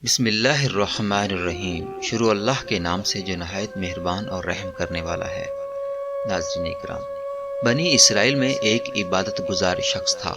بسم اللہ الرحمن الرحیم۔ شروع اللہ کے نام سے جو نہایت مہربان اور رحم کرنے والا ہے۔ ناظرین اکرام، بنی اسرائیل میں ایک عبادت گزار شخص تھا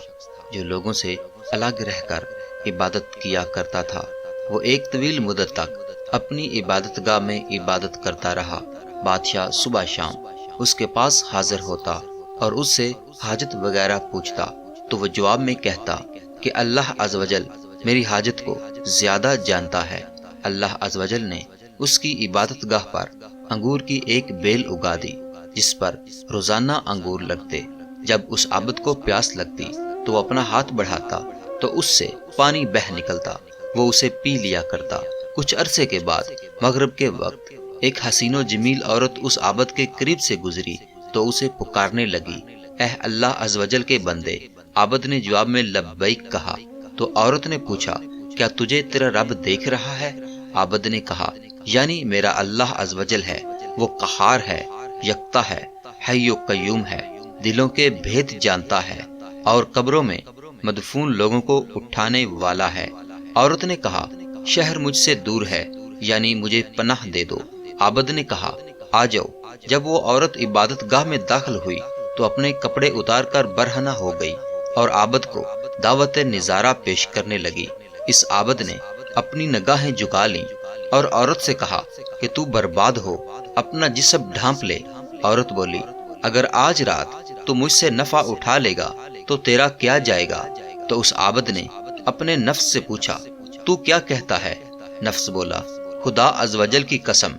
جو لوگوں سے الگ رہ کر عبادت کیا کرتا تھا۔ وہ ایک طویل مدت تک اپنی عبادت گاہ میں عبادت کرتا رہا۔ بادشاہ صبح شام اس کے پاس حاضر ہوتا اور اس سے حاجت وغیرہ پوچھتا تو وہ جواب میں کہتا کہ اللہ عز و جل میری حاجت کو زیادہ جانتا ہے۔ اللہ عز و جل نے اس کی عبادت گاہ پر انگور کی ایک بیل اگا دی جس پر روزانہ انگور لگتے۔ جب اس عبد کو پیاس لگتی تو وہ اپنا ہاتھ بڑھاتا تو اس سے پانی بہہ نکلتا، وہ اسے پی لیا کرتا۔ کچھ عرصے کے بعد مغرب کے وقت ایک حسین و جمیل عورت اس عبد کے قریب سے گزری تو اسے پکارنے لگی، اے اللہ عز و جل کے بندے۔ عبد نے جواب میں لبیک کہا تو عورت نے پوچھا، کیا تجھے تیرا رب دیکھ رہا ہے؟ عبد نے کہا، یعنی میرا اللہ عز و جل ہے، وہ قہار ہے، یکتا ہے، حی و قیوم ہے، دلوں کے بھید جانتا ہے اور قبروں میں مدفون لوگوں کو اٹھانے والا ہے۔ عورت نے کہا، شہر مجھ سے دور ہے، یعنی مجھے پناہ دے دو۔ عبد نے کہا، آ جاؤ۔ جب وہ عورت عبادت گاہ میں داخل ہوئی تو اپنے کپڑے اتار کر برہنہ ہو گئی اور عبد کو دعوت نظارہ پیش کرنے لگی۔ اس عبد نے اپنی نگاہیں جھکا لیں اور عورت سے کہا کہ تو برباد ہو، اپنا جسم ڈھانپ لے۔ عورت بولی، اگر آج رات تو مجھ سے نفع اٹھا لے گا تو تیرا کیا جائے گا؟ تو اس عبد نے اپنے نفس سے پوچھا، تو کیا کہتا ہے؟ نفس بولا، خدا عز و جل کی قسم،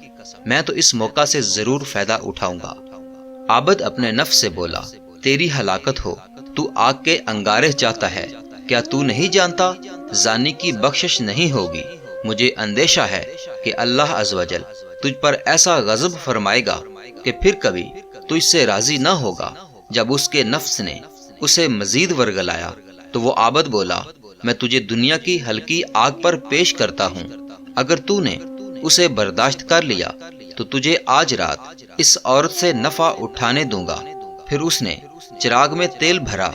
میں تو اس موقع سے ضرور فائدہ اٹھاؤں گا۔ عبد اپنے نفس سے بولا، تیری ہلاکت ہو، تو آگ کے انگارے چاہتا ہے۔ کیا تو نہیں جانتا زانی کی بخشش نہیں ہوگی؟ مجھے اندیشہ ہے کہ اللہ عز و جل تجھ پر ایسا غضب فرمائے گا کہ پھر کبھی تجھ سے راضی نہ ہوگا۔ جب اس کے نفس نے اسے مزید ورگلایا تو وہ عبد بولا، میں تجھے دنیا کی ہلکی آگ پر پیش کرتا ہوں، اگر تو نے اسے برداشت کر لیا تو تجھے آج رات اس عورت سے نفع اٹھانے دوں گا۔ پھر اس نے چراغ میں تیل بھرا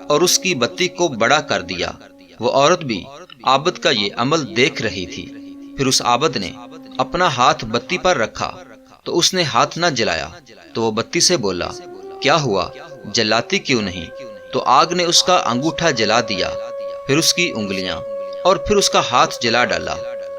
اور اس کی بتی کو بڑا کر دیا۔ وہ عورت بھی عابد کا یہ عمل دیکھ رہی تھی۔ پھر اس عابد نے اپنا ہاتھ بتی پر رکھا تو اس نے ہاتھ نہ جلایا تو وہ بتی سے بولا، کیا ہوا، جلاتی کیوں نہیں؟ تو آگ نے اس کا انگوٹھا جلا دیا، پھر اس کی انگلیاں اور پھر اس کا ہاتھ جلا ڈالا۔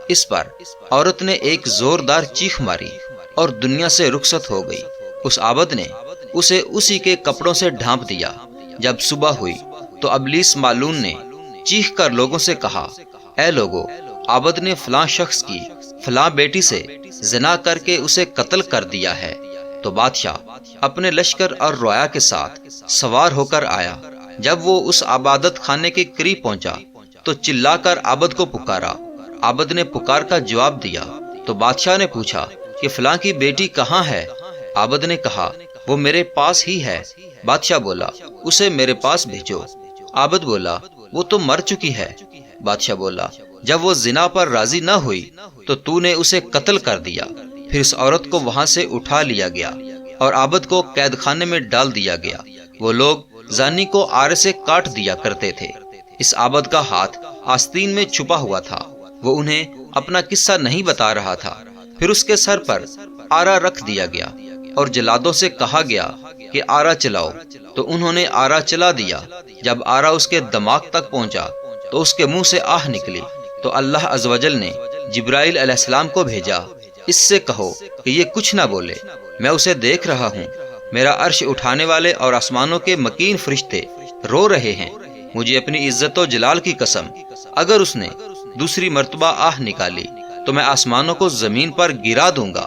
اس پر عورت نے ایک زوردار چیخ ماری اور دنیا سے رخصت ہو گئی۔ اس عابد نے اسے اسی کے کپڑوں سے ڈھانپ دیا۔ جب صبح ہوئی تو ابلیس مالون نے چیخ کر لوگوں سے کہا، اے لوگو، عبد نے فلاں شخص کی فلاں بیٹی سے زنا کر کے اسے قتل کر دیا ہے۔ تو بادشاہ اپنے لشکر اور رویا کے ساتھ سوار ہو کر آیا۔ جب وہ اس عبادت خانے کے قریب پہنچا تو چلا کر عبد کو پکارا۔ عبد نے پکار کا جواب دیا تو بادشاہ نے پوچھا کہ فلاں کی بیٹی کہاں ہے؟ عبد نے کہا، وہ میرے پاس ہی ہے۔ بادشاہ بولا، اسے میرے پاس بھیجو۔ عبد بولا، وہ تو مر چکی ہے۔ بادشاہ بولا، جب وہ زنا پر راضی نہ ہوئی تو نے اسے قتل کر دیا۔ پھر اس عورت کو وہاں سے اٹھا لیا گیا اور عبد کو قید خانے میں ڈال دیا گیا۔ وہ لوگ زانی کو آرے سے کاٹ دیا کرتے تھے۔ اس عبد کا ہاتھ آستین میں چھپا ہوا تھا، وہ انہیں اپنا قصہ نہیں بتا رہا تھا۔ پھر اس کے سر پر آرا رکھ دیا گیا اور جلادوں سے کہا گیا کہ آرا چلاؤ، تو انہوں نے آرا چلا دیا۔ جب آرا اس کے دماغ تک پہنچا تو اس کے منہ سے آہ نکلی۔ تو اللہ عز و جل نے جبرائیل علیہ السلام کو بھیجا، اس سے کہو کہ یہ کچھ نہ بولے، میں اسے دیکھ رہا ہوں۔ میرا عرش اٹھانے والے اور آسمانوں کے مکین فرشتے رو رہے ہیں۔ مجھے اپنی عزت و جلال کی قسم، اگر اس نے دوسری مرتبہ آہ نکالی تو میں آسمانوں کو زمین پر گرا دوں گا۔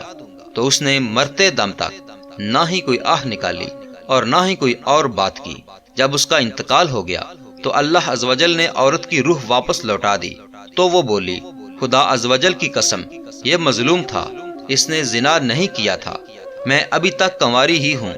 تو اس نے مرتے دم تک نہ ہی کوئی آہ نکالی اور نہ ہی کوئی اور بات کی۔ جب اس کا انتقال ہو گیا تو اللہ عز و جل نے عورت کی روح واپس لوٹا دی۔ تو وہ بولی، خدا عز و جل کی قسم، یہ مظلوم تھا، اس نے زنا نہیں کیا تھا، میں ابھی تک کنواری ہی ہوں۔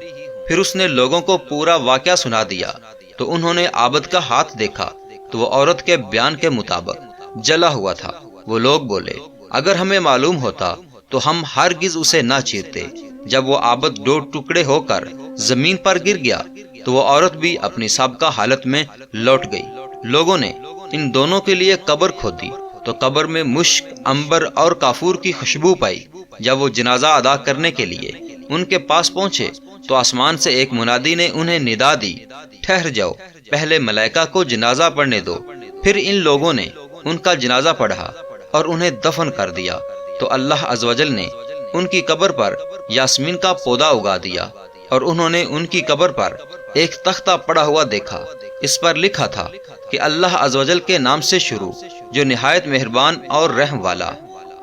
پھر اس نے لوگوں کو پورا واقعہ سنا دیا۔ تو انہوں نے عابد کا ہاتھ دیکھا تو وہ عورت کے بیان کے مطابق جلا ہوا تھا۔ وہ لوگ بولے، اگر ہمیں معلوم ہوتا تو ہم ہرگز اسے نہ چیرتے۔ جب وہ عابد دو ٹکڑے ہو کر زمین پر گر گیا تو وہ عورت بھی اپنی سابقہ حالت میں لوٹ گئی۔ لوگوں نے ان دونوں کے لیے قبر کھودی تو قبر میں مشک، عنبر اور کافور کی خوشبو پائی۔ جب وہ جنازہ ادا کرنے کے لیے ان کے پاس پہنچے تو آسمان سے ایک منادی نے انہیں ندا دی، ٹھہر جاؤ، پہلے ملائکہ کو جنازہ پڑھنے دو۔ پھر ان لوگوں نے ان کا جنازہ پڑھا اور انہیں دفن کر دیا تو اللہ عز و جل نے ان کی قبر پر یاسمین کا پودا اگا دیا، اور انہوں نے ان کی قبر پر ایک تختہ پڑا ہوا دیکھا۔ اس پر لکھا تھا کہ اللہ عز و جل کے نام سے شروع، جو نہایت مہربان اور رحم والا۔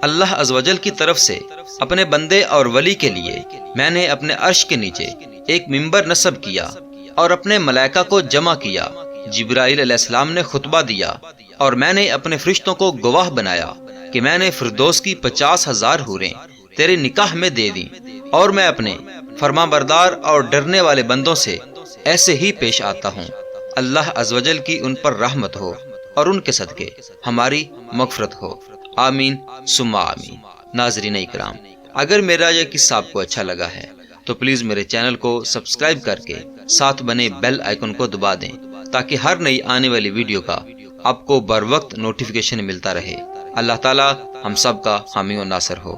اللہ عز و جل کی طرف سے اپنے بندے اور ولی کے لیے میں نے اپنے عرش کے نیچے ایک منبر نصب کیا اور اپنے ملائکہ کو جمع کیا۔ جبرائیل علیہ السلام نے خطبہ دیا اور میں نے اپنے فرشتوں کو گواہ بنایا کہ میں نے فردوس کی 50,000 حوریں تیرے نکاح میں دے دیں، اور میں اپنے فرما بردار اور ڈرنے والے بندوں سے ایسے ہی پیش آتا ہوں۔ اللہ عز و جل کی ان پر رحمت ہو اور ان کے صدقے ہماری مغفرت ہو، آمین ثم آمین۔ ناظرین اکرام، اگر میرا یہ قصہ آپ کو اچھا لگا ہے تو پلیز میرے چینل کو سبسکرائب کر کے ساتھ بنے بیل آئیکن کو دبا دیں، تاکہ ہر نئی آنے والی ویڈیو کا آپ کو بر وقت نوٹیفیکیشن ملتا رہے۔ اللہ تعالی ہم سب کا حامی و ناصر ہو۔